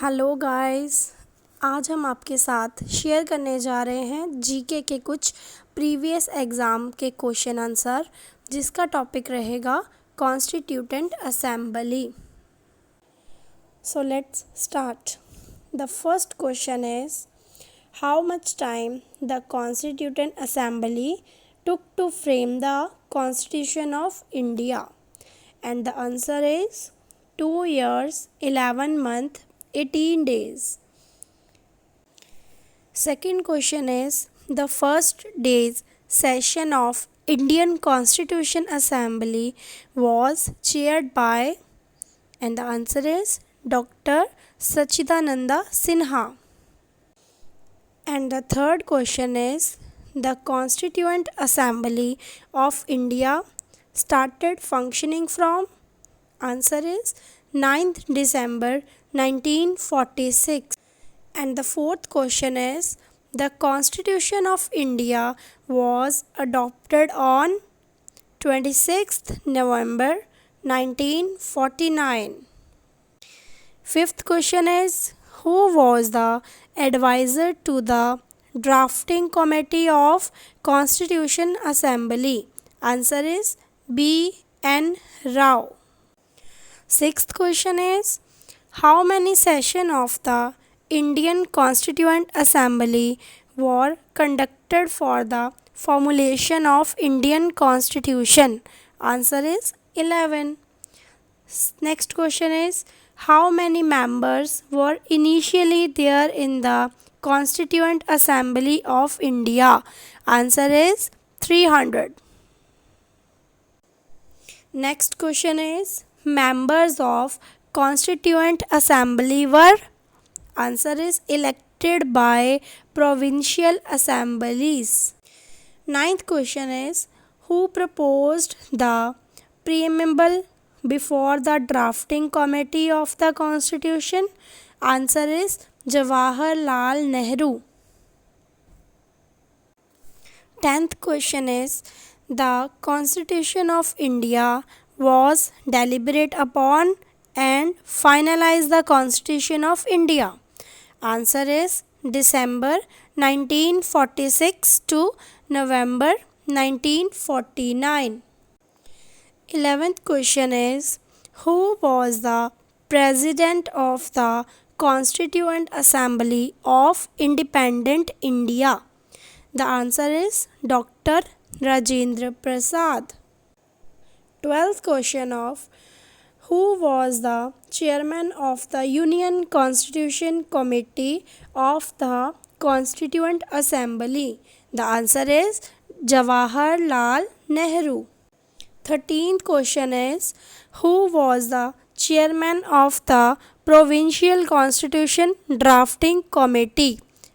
Hello guys, आज हम आपके साथ शेयर करने जा रहे हैं जीके के कुछ प्रीवियस एग्ज़ाम के क्वेश्चन आंसर, जिसका टॉपिक रहेगा constituent assembly. So let's start. The first question is how much time the constituent assembly took to frame the Constitution of India? And the answer is 2 years, 11 months, 18 days. Second question is the first day's session of Indian Constitution Assembly was chaired by, and the answer is Dr. Sachidananda Sinha. And the third question is the Constituent Assembly of India started functioning from? Answer is 9th December 1946. And the fourth question is the Constitution of India was adopted on 26th November 1949. Fifth question is who was the advisor to the drafting committee of Constitution Assembly? Answer is B. N. Rao. Sixth question is how many sessions of the Indian Constituent Assembly were conducted for the formulation of Indian Constitution? Answer is 11. Next question is how many members were initially there in the Constituent Assembly of India? Answer is 300. Next question is members of Constituent Assembly were? Answer is elected by provincial assemblies. Ninth question is who proposed the preamble before the drafting committee of the Constitution? Answer is Jawaharlal Nehru. 10th question is the Constitution of India was deliberated upon and finalized the Constitution of India. Answer is December 1946 to November 1949. 11th question is who was the President of the Constituent Assembly of Independent India? The answer is Dr. Rajendra Prasad. 12th question of who was the chairman of the Union Constitution Committee of the Constituent Assembly? The answer is Jawaharlal Nehru. 13th question is who was the chairman of the Provincial Constitution Drafting Committee?